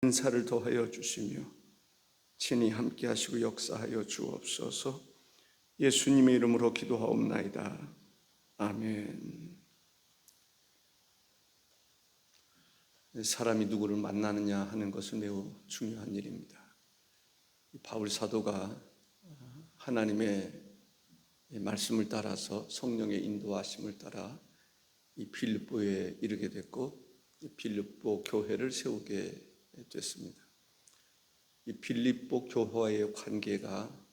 은사를 더하여 주시며 친히 함께 하시고 역사하여 주옵소서. 예수님의 이름으로 기도하옵나이다. 아멘. 사람이 누구를 만나느냐 하는 것은 매우 중요한 일입니다. 바울 사도가 하나님의 말씀을 따라서 성령의 인도하심을 따라 이 빌립보에 이르게 됐고, 이 빌립보 교회를 세우게 됐습니다. 이 빌립보 교회와의 관계가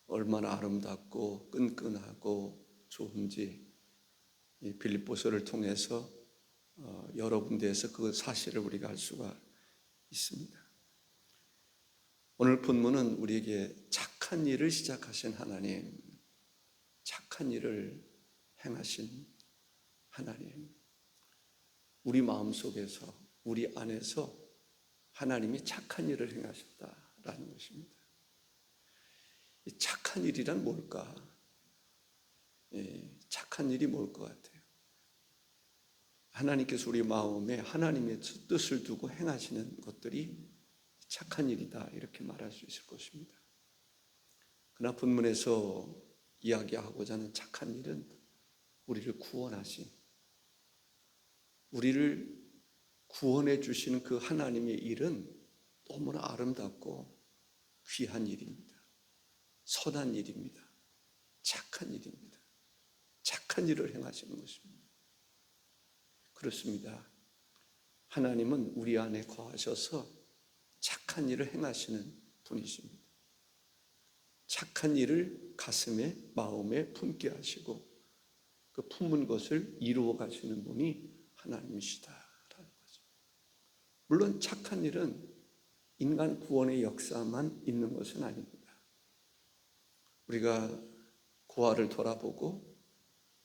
얼마나 아름답고 끈끈하고 좋은지 이 빌립보서를 통해서 여러 군데에서 그 사실을 우리가 알 수가 있습니다. 오늘 본문은 우리에게 착한 일을 시작하신 하나님, 착한 일을 행하신 하나님, 우리 마음속에서, 우리 안에서 하나님이 착한 일을 행하셨다라는 것입니다. 이 착한 일이란 뭘까? 착한 일이 뭘 것 같아요? 하나님께서 우리 마음에 하나님의 뜻을 두고 행하시는 것들이 착한 일이다, 이렇게 말할 수 있을 것입니다. 그러나 본문에서 이야기하고자 하는 착한 일은 우리를 구원하신, 우리를 구원해 주시는 그 하나님의 일은 너무나 아름답고 귀한 일입니다. 선한 일입니다. 착한 일입니다. 착한 일을 행하시는 것입니다. 그렇습니다. 하나님은 우리 안에 거하셔서 착한 일을 행하시는 분이십니다. 착한 일을 가슴에, 마음에 품게 하시고 그 품은 것을 이루어 가시는 분이 하나님이시다라는 거죠. 물론 착한 일은 인간 구원의 역사만 있는 것은 아닙니다. 우리가 고아를 돌아보고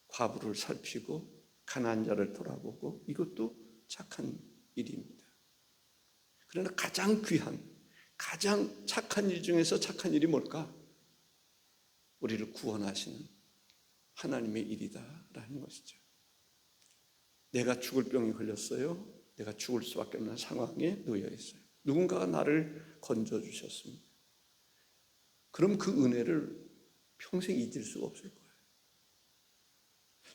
과부를 살피고 가난한 자를 돌아보고 이것도 착한 일입니다. 그러나 가장 귀한, 가장 착한 일 중에서 착한 일이 뭘까? 우리를 구원하시는 하나님의 일이다라는 것이죠. 내가 죽을 병이 걸렸어요. 내가 죽을 수밖에 없는 상황에 놓여 있어요. 누군가가 나를 건져주셨습니다. 그럼 그 은혜를 평생 잊을 수가 없을 거예요.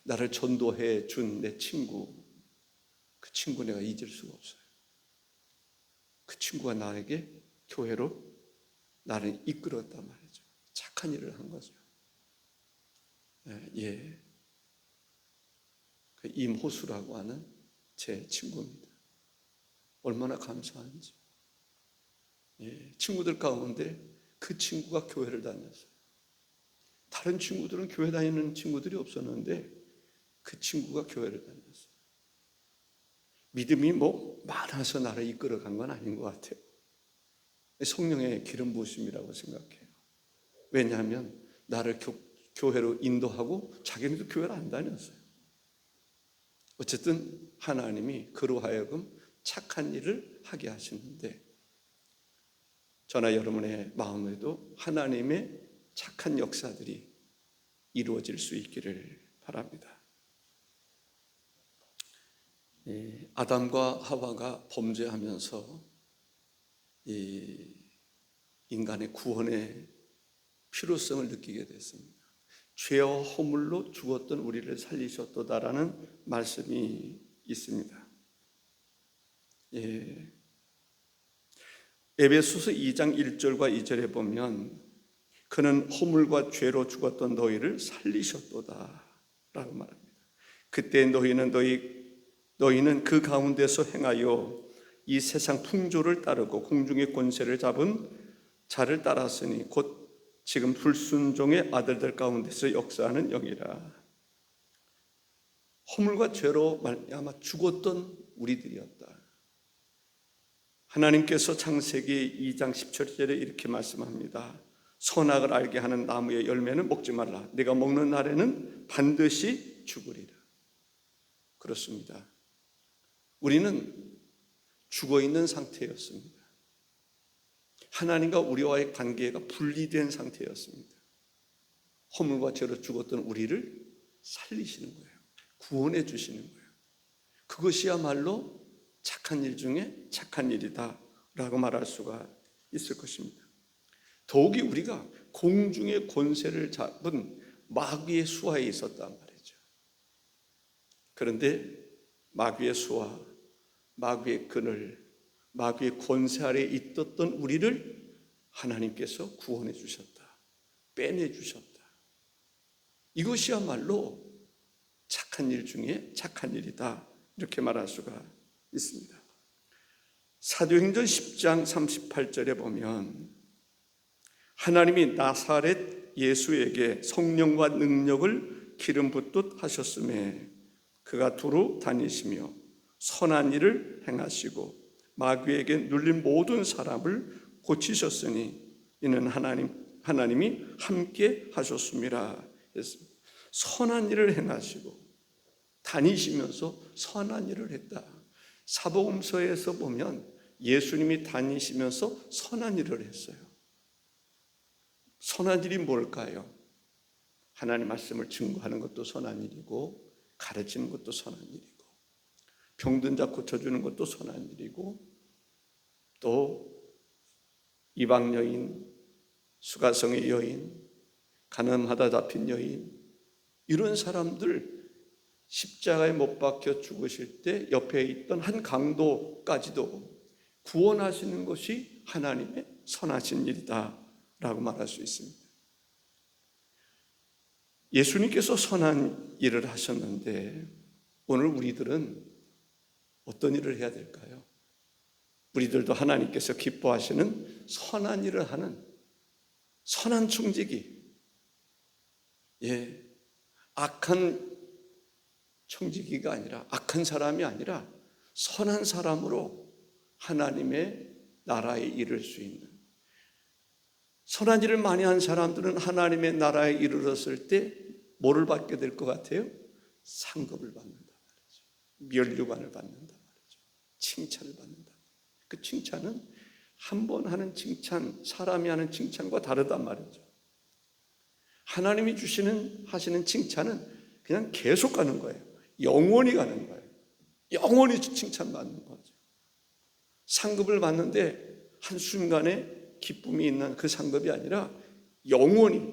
나를 전도해 준 내 친구, 그 친구 내가 잊을 수가 없어요. 그 친구가 나에게 교회로 나를 이끌었단 말이죠. 착한 일을 한 거죠. 그 임호수라고 하는 제 친구입니다. 얼마나 감사한지. 친구들 가운데 그 친구가 교회를 다녔어요. 다른 친구들은 교회 다니는 친구들이 없었는데 그 친구가 교회를 다녔어요. 믿음이 많아서 나를 이끌어간 건 아닌 것 같아요. 성령의 기름 부으심이라고 생각해요. 왜냐하면 나를 교회로 인도하고 자기네도 교회를 안 다녔어요. 어쨌든 하나님이 그로 하여금 착한 일을 하게 하시는데, 저나 여러분의 마음에도 하나님의 착한 역사들이 이루어질 수 있기를 바랍니다. 아담과 하와가 범죄하면서 이 인간의 구원의 필요성을 느끼게 됐습니다. 죄와 허물로 죽었던 우리를 살리셨도다라는 말씀이 있습니다. 에베소서 2장 1절과 2절에 보면 그는 허물과 죄로 죽었던 너희를 살리셨도다 라고 말합니다. 그때 너희는 그 가운데서 행하여 이 세상 풍조를 따르고 공중의 권세를 잡은 자를 따랐으니 곧 지금 불순종의 아들들 가운데서 역사하는 영이라. 허물과 죄로 말미암아 죽었던 우리들이었다. 하나님께서 창세기 2장 17절에 이렇게 말씀합니다. 선악을 알게 하는 나무의 열매는 먹지 말라. 네가 먹는 날에는 반드시 죽으리라. 그렇습니다. 우리는 죽어있는 상태였습니다. 하나님과 우리와의 관계가 분리된 상태였습니다. 허물과 죄로 죽었던 우리를 살리시는 거예요. 구원해 주시는 거예요. 그것이야말로 착한 일 중에 착한 일이다 라고 말할 수가 있을 것입니다. 더욱이 우리가 공중의 권세를 잡은 마귀의 수하에 있었단 말이죠. 그런데 마귀의 수하, 마귀의 그늘, 마귀의 권세 아래에 있었던 우리를 하나님께서 구원해 주셨다, 빼내 주셨다. 이것이야말로 착한 일 중에 착한 일이다, 이렇게 말할 수가 있습니다. 사도행전 10장 38절에 보면 하나님이 나사렛 예수에게 성령과 능력을 기름 붓듯 하셨음에 그가 두루 다니시며 선한 일을 행하시고 마귀에게 눌린 모든 사람을 고치셨으니 이는 하나님이 함께 하셨음이라 했습니다. 선한 일을 행하시고 다니시면서 선한 일을 했다. 사복음서에서 보면 예수님이 다니시면서 선한 일을 했어요. 선한 일이 뭘까요? 하나님 말씀을 증거하는 것도 선한 일이고, 가르치는 것도 선한 일이고, 병든 자 고쳐주는 것도 선한 일이고, 또 이방 여인, 수가성의 여인, 가늠하다 잡힌 여인, 이런 사람들 십자가에 못 박혀 죽으실 때 옆에 있던 한 강도까지도 구원하시는 것이 하나님의 선하신 일이다 라고 말할 수 있습니다. 예수님께서 선한 일을 하셨는데 오늘 우리들은 어떤 일을 해야 될까요? 우리들도 하나님께서 기뻐하시는 선한 일을 하는 선한 청지기, 악한 청지기가 아니라, 악한 사람이 아니라 선한 사람으로 하나님의 나라에 이를 수 있는, 선한 일을 많이 한 사람들은 하나님의 나라에 이르렀을 때 뭐를 받게 될 것 같아요? 상급을 받는다 말이죠. 면류관을 받는다 말이죠. 칭찬을 받는다. 그 칭찬은 한 번 하는 칭찬, 사람이 하는 칭찬과 다르단 말이죠. 하나님이 하시는 칭찬은 그냥 계속 가는 거예요. 영원히 가는 거예요. 영원히 칭찬받는 거죠. 상급을 받는데 한순간에 기쁨이 있는 그 상급이 아니라 영원히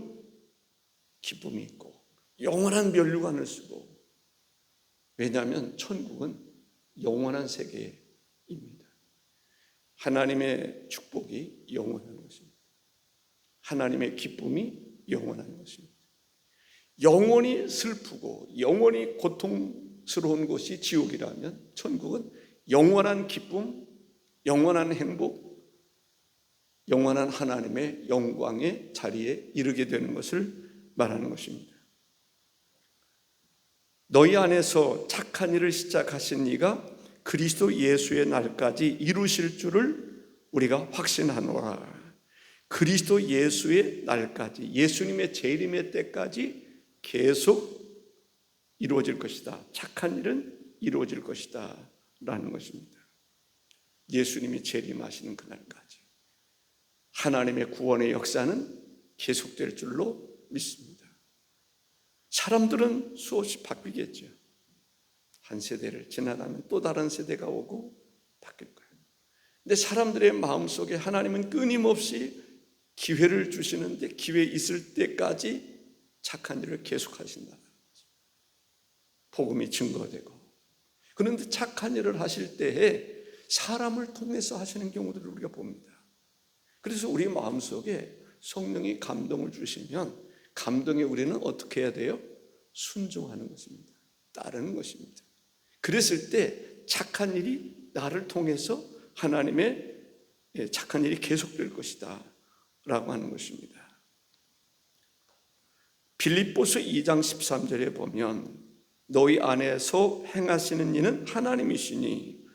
기쁨이 있고 영원한 면류관을 쓰고, 왜냐하면 천국은 영원한 세계입니다. 하나님의 축복이 영원한 것입니다. 하나님의 기쁨이 영원한 것입니다. 영원히 슬프고 영원히 고통스러운 곳이 지옥이라면 천국은 영원한 기쁨, 영원한 행복, 영원한 하나님의 영광의 자리에 이르게 되는 것을 말하는 것입니다. 너희 안에서 착한 일을 시작하신 이가 그리스도 예수의 날까지 이루실 줄을 우리가 확신하노라. 그리스도 예수의 날까지, 예수님의 재림의 때까지 계속 이루어질 것이다. 착한 일은 이루어질 것이다 라는 것입니다. 예수님이 재림하시는 그날까지 하나님의 구원의 역사는 계속될 줄로 믿습니다. 사람들은 수없이 바뀌겠죠. 한 세대를 지나가면 또 다른 세대가 오고 바뀔 거예요. 근데 사람들의 마음속에 하나님은 끊임없이 기회를 주시는데 기회 있을 때까지 착한 일을 계속하신다는 거죠. 복음이 증거되고. 그런데 착한 일을 하실 때에 사람을 통해서 하시는 경우들을 우리가 봅니다. 그래서 우리 마음속에 성령이 감동을 주시면 감동에 우리는 어떻게 해야 돼요? 순종하는 것입니다. 따르는 것입니다. 그랬을 때 착한 일이 나를 통해서 하나님의 착한 일이 계속될 것이다 라고 하는 것입니다. 빌립보서 2장 13절에 보면 너희 안에서 행하시는 이는 하나님이시니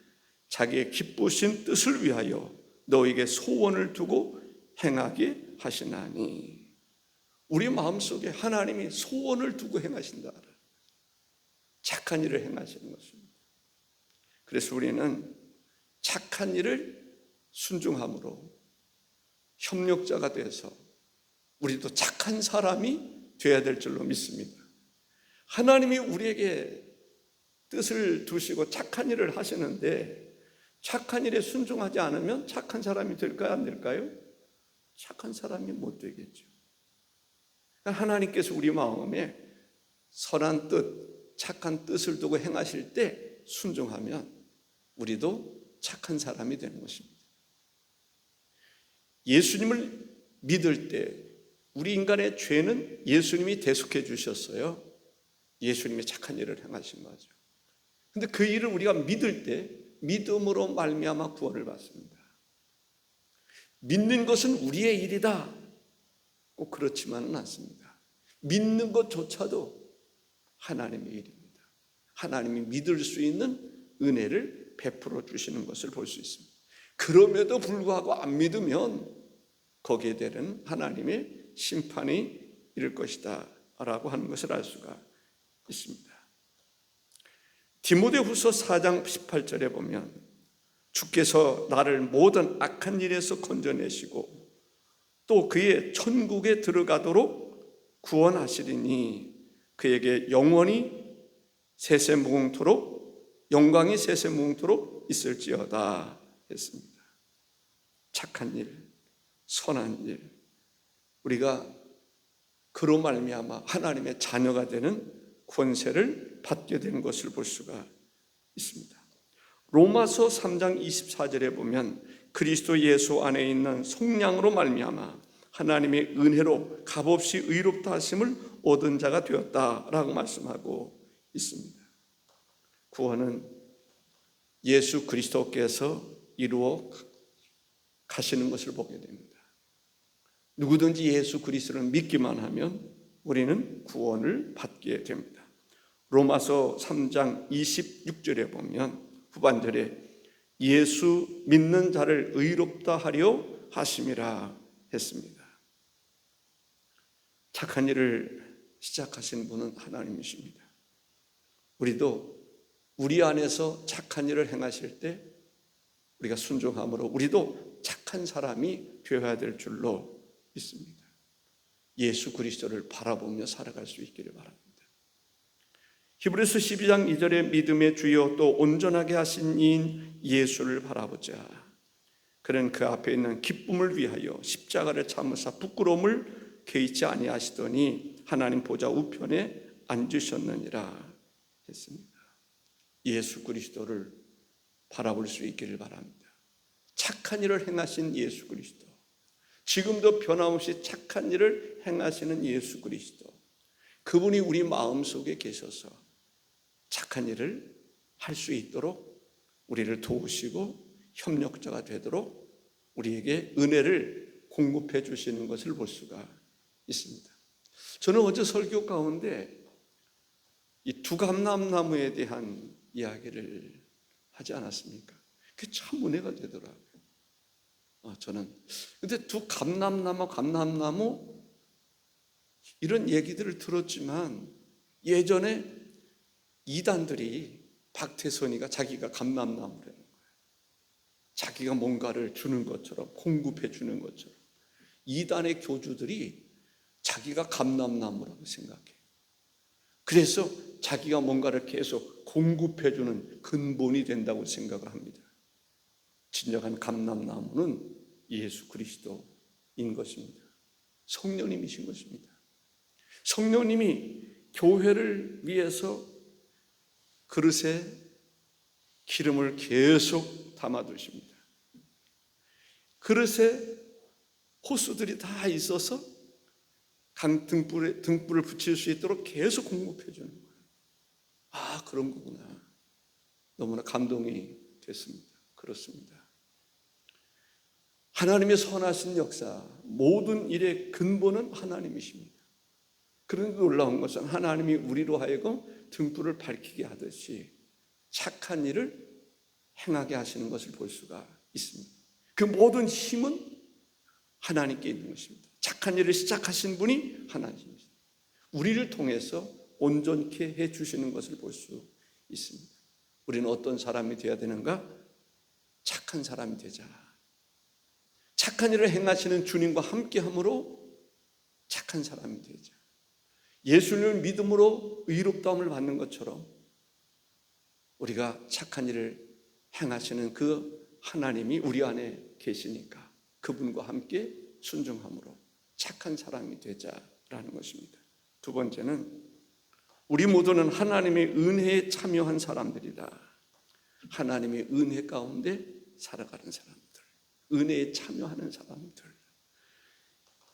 자기의 기쁘신 뜻을 위하여 너에게 소원을 두고 행하게 하시나니. 우리 마음속에 하나님이 소원을 두고 행하신다. 착한 일을 행하시는 것입니다. 그래서 우리는 착한 일을 순종함으로 협력자가 돼서 우리도 착한 사람이 되어야 될 줄로 믿습니다. 하나님이 우리에게 뜻을 두시고 착한 일을 하시는데 착한 일에 순종하지 않으면 착한 사람이 될까요? 안 될까요? 착한 사람이 못 되겠죠. 하나님께서 우리 마음에 선한 뜻, 착한 뜻을 두고 행하실 때 순종하면 우리도 착한 사람이 되는 것입니다. 예수님을 믿을 때 우리 인간의 죄는 예수님이 대속해 주셨어요. 예수님이 착한 일을 행하신 거죠. 근데 그 일을 우리가 믿을 때 믿음으로 말미암아 구원을 받습니다. 믿는 것은 우리의 일이다. 꼭 그렇지만은 않습니다. 믿는 것조차도 하나님의 일입니다. 하나님이 믿을 수 있는 은혜를 베풀어 주시는 것을 볼 수 있습니다. 그럼에도 불구하고 안 믿으면 거기에 대한 하나님의 심판이 이를 것이다 라고 하는 것을 알 수가 있습니다. 디모데후서 4장 18절에 보면 주께서 나를 모든 악한 일에서 건져내시고 또 그의 천국에 들어가도록 구원하시리니 그에게 영원히 세세무궁토록 영광이 세세무궁토록 있을지어다 했습니다. 착한 일, 선한 일, 우리가 그로 말미암아 하나님의 자녀가 되는 권세를 받게 된 것을 볼 수가 있습니다. 로마서 3장 24절에 보면 그리스도 예수 안에 있는 속량으로 말미암아 하나님의 은혜로 값없이 의롭다 하심을 얻은 자가 되었다라고 말씀하고 있습니다. 구원은 예수 그리스도께서 이루어 가시는 것을 보게 됩니다. 누구든지 예수 그리스도를 믿기만 하면 우리는 구원을 받게 됩니다. 로마서 3장 26절에 보면 후반절에 예수 믿는 자를 의롭다 하려 하심이라 했습니다. 착한 일을 시작하신 분은 하나님이십니다. 우리도 우리 안에서 착한 일을 행하실 때 우리가 순종함으로 우리도 착한 사람이 되어야 될 줄로 믿습니다. 예수 그리스도를 바라보며 살아갈 수 있기를 바랍니다. 히브리서 12장 2절에 믿음의 주여 또 온전하게 하신 이인 예수를 바라보자. 그는 그 앞에 있는 기쁨을 위하여 십자가를 참으사 부끄러움을 개의치 아니하시더니 하나님 보좌 우편에 앉으셨느니라 했습니다. 예수 그리스도를 바라볼 수 있기를 바랍니다. 착한 일을 행하신 예수 그리스도, 지금도 변함없이 착한 일을 행하시는 예수 그리스도, 그분이 우리 마음속에 계셔서 착한 일을 할 수 있도록 우리를 도우시고 협력자가 되도록 우리에게 은혜를 공급해 주시는 것을 볼 수가 있습니다. 저는 어제 설교 가운데 이 두감람나무에 대한 이야기를 하지 않았습니까? 그게 참 은혜가 되더라고요. 저는 근데 감람나무 이런 얘기들을 들었지만 예전에 이단들이 박태선이가 자기가 감람나무라는 거예요. 자기가 뭔가를 주는 것처럼 공급해 주는 것처럼 이단의 교주들이 자기가 감람나무라고 생각해요. 그래서 자기가 뭔가를 계속 공급해 주는 근본이 된다고 생각을 합니다. 진정한 감람나무는 예수 그리스도인 것입니다. 성령님이신 것입니다. 성령님이 교회를 위해서 그릇에 기름을 계속 담아두십니다. 그릇에 호수들이 다 있어서 등불을 붙일 수 있도록 계속 공급해 주는 거예요. 아, 그런 거구나. 너무나 감동이 됐습니다. 그렇습니다. 하나님의 선하신 역사, 모든 일의 근본은 하나님이십니다. 그런데 놀라운 것은 하나님이 우리로 하여금 등불을 밝히게 하듯이 착한 일을 행하게 하시는 것을 볼 수가 있습니다. 그 모든 힘은 하나님께 있는 것입니다. 착한 일을 시작하신 분이 하나님이십니다. 우리를 통해서 온전케 해주시는 것을 볼 수 있습니다. 우리는 어떤 사람이 되어야 되는가? 착한 사람이 되자. 착한 일을 행하시는 주님과 함께함으로 착한 사람이 되자. 예수님을 믿음으로 의롭다함을 받는 것처럼 우리가 착한 일을 행하시는 그 하나님이 우리 안에 계시니까 그분과 함께 순종함으로 착한 사람이 되자라는 것입니다. 두 번째는 우리 모두는 하나님의 은혜에 참여한 사람들이다. 하나님의 은혜 가운데 살아가는 사람들, 은혜에 참여하는 사람들.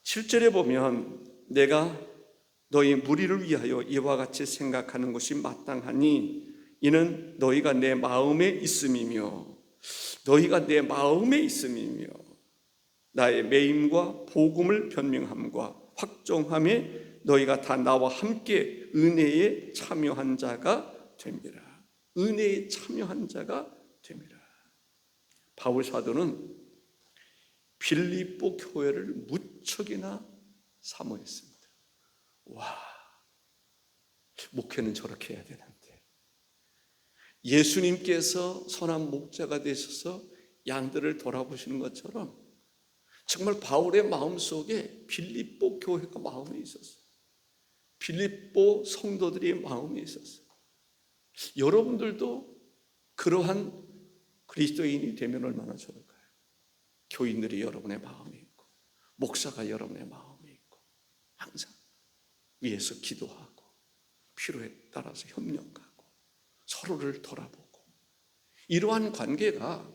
7절에 보면 내가 너희 무리를 위하여 이와 같이 생각하는 것이 마땅하니 이는 너희가 내 마음에 있음이며 너희가 내 마음에 있음이며 나의 매임과 복음을 변명함과 확정함에 너희가 다 나와 함께 은혜에 참여한 자가 됩니다. 은혜에 참여한 자가 됩니다. 바울 사도는 빌립보 교회를 무척이나 사모했습니다. 와, 목회는 저렇게 해야 되는데 예수님께서 선한 목자가 되셔서 양들을 돌아보시는 것처럼 정말 바울의 마음속에 빌립보 교회가 마음에 있었어요. 빌립보 성도들이 마음에 있었어요. 여러분들도 그러한 그리스도인이 되면 얼마나 좋을까요? 교인들이 여러분의 마음에 있고 목사가 여러분의 마음에 있고 항상 위에서 기도하고 필요에 따라서 협력하고 서로를 돌아보고 이러한 관계가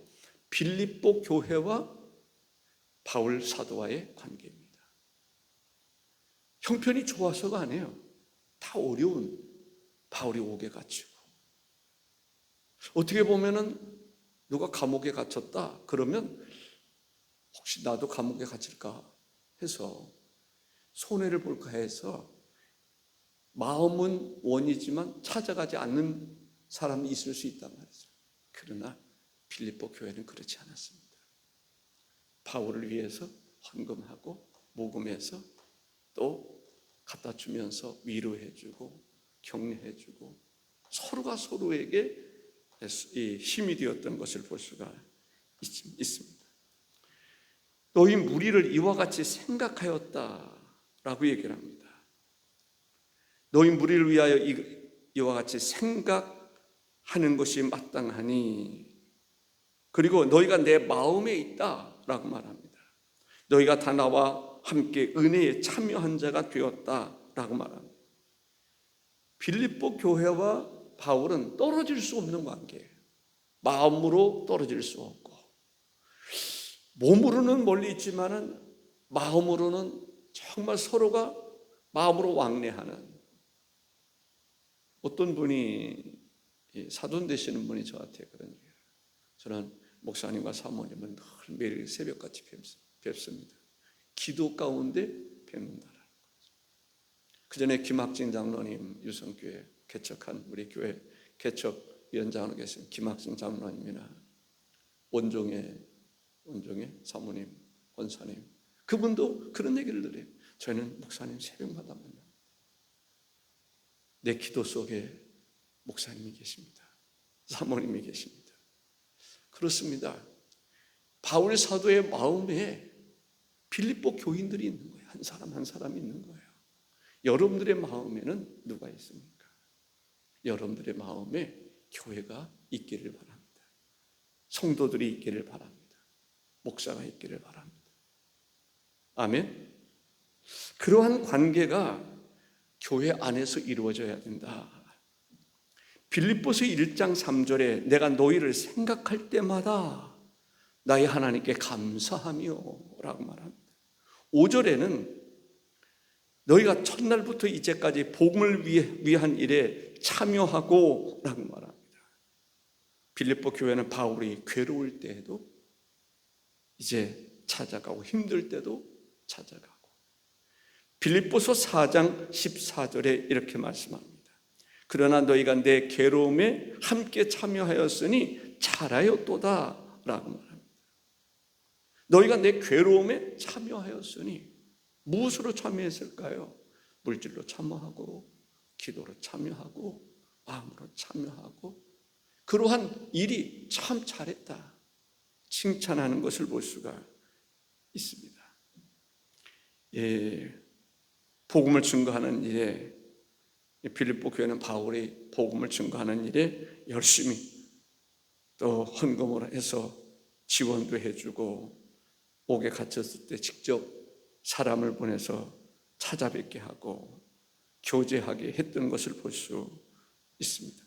빌립보 교회와 바울 사도와의 관계입니다. 형편이 좋아서가 아니에요. 다 어려운 바울이 옥에 갇히고 어떻게 보면은 누가 감옥에 갇혔다 그러면 혹시 나도 감옥에 갇힐까 해서 손해를 볼까 해서 마음은 원이지만 찾아가지 않는 사람이 있을 수 있단 말이죠. 그러나 빌립보 교회는 그렇지 않았습니다. 바울을 위해서 헌금하고 모금해서 또 갖다 주면서 위로해주고 격려해주고 서로가 서로에게 힘이 되었던 것을 볼 수가 있습니다. 너희 무리를 이와 같이 생각하였다라고 얘기를 합니다. 너희 무리를 위하여 이와 같이 생각하는 것이 마땅하니 그리고 너희가 내 마음에 있다라고 말합니다. 너희가 다 나와 함께 은혜에 참여한 자가 되었다라고 말합니다. 빌립보 교회와 바울은 떨어질 수 없는 관계예요. 마음으로 떨어질 수 없고 몸으로는 멀리 있지만은 마음으로는 정말 서로가 마음으로 왕래하는. 어떤 분이 사돈 되시는 분이 저한테 그런 얘기를 해요. 저는 목사님과 사모님은 늘 매일 새벽같이 뵙습니다. 기도 가운데 뵙는다라는 거죠. 그 전에 김학진 장로님 유성교회 개척한 우리 교회 개척위원장으로 계신 김학진 장로님이나 원종의 사모님, 권사님 그분도 그런 얘기를 드려요. 저희는 목사님 새벽마다 만납니다. 내 기도 속에 목사님이 계십니다. 사모님이 계십니다. 그렇습니다. 바울 사도의 마음에 빌립보 교인들이 있는 거예요. 한 사람 한 사람이 있는 거예요. 여러분들의 마음에는 누가 있습니까? 여러분들의 마음에 교회가 있기를 바랍니다. 성도들이 있기를 바랍니다. 목사가 있기를 바랍니다. 아멘. 그러한 관계가 교회 안에서 이루어져야 된다. 빌립보서 1장 3절에 내가 너희를 생각할 때마다 나의 하나님께 감사하며 라고 말합니다. 5절에는 너희가 첫날부터 이제까지 복음을 위한 일에 참여하고 라고 말합니다. 빌립보 교회는 바울이 괴로울 때에도 이제 찾아가고 힘들 때도 찾아가고 빌립보서 4장 14절에 이렇게 말씀합니다. 그러나 너희가 내 괴로움에 함께 참여하였으니 잘하였도다 라고 말합니다. 너희가 내 괴로움에 참여하였으니 무엇으로 참여했을까요? 물질로 참여하고 기도로 참여하고 마음으로 참여하고 그러한 일이 참 잘했다 칭찬하는 것을 볼 수가 있습니다. 복음을 증거하는 일에 빌립보 교회는 바울이 복음을 증거하는 일에 열심히 또 헌금을 해서 지원도 해주고 옥에 갇혔을 때 직접 사람을 보내서 찾아뵙게 하고 교제하게 했던 것을 볼 수 있습니다.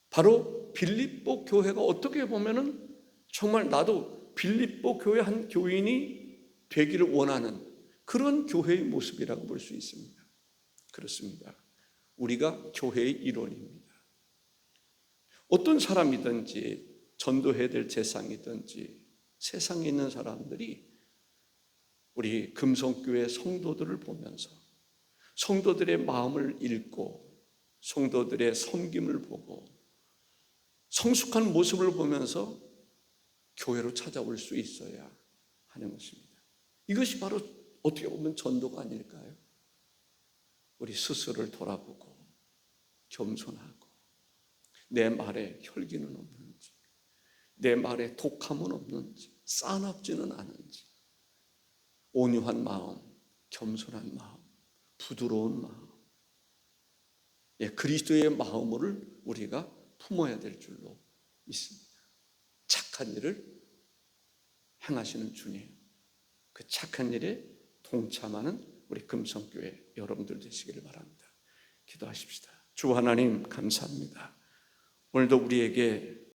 바로 빌립보 교회가 어떻게 보면은 정말 나도 빌립보 교회 한 교인이 되기를 원하는 그런 교회의 모습이라고 볼 수 있습니다. 그렇습니다. 우리가 교회의 일원입니다. 어떤 사람이든지 전도해야 될 재상이든지 세상에 있는 사람들이 우리 금성교회 성도들을 보면서 성도들의 마음을 읽고 성도들의 섬김을 보고 성숙한 모습을 보면서 교회로 찾아올 수 있어야 하는 것입니다. 이것이 바로 어떻게 보면 전도가 아닐까요? 우리 스스로를 돌아보고 겸손하고 내 말에 혈기는 없는지, 내 말에 독함은 없는지, 싸납지는 않은지, 온유한 마음, 겸손한 마음, 부드러운 마음, 그리스도의 마음을 우리가 품어야 될 줄로 믿습니다. 착한 일을 행하시는 주님, 그 착한 일에 동참하는 우리 금성교회 여러분들 되시기를 바랍니다. 기도하십시다. 주 하나님 감사합니다. 오늘도 우리에게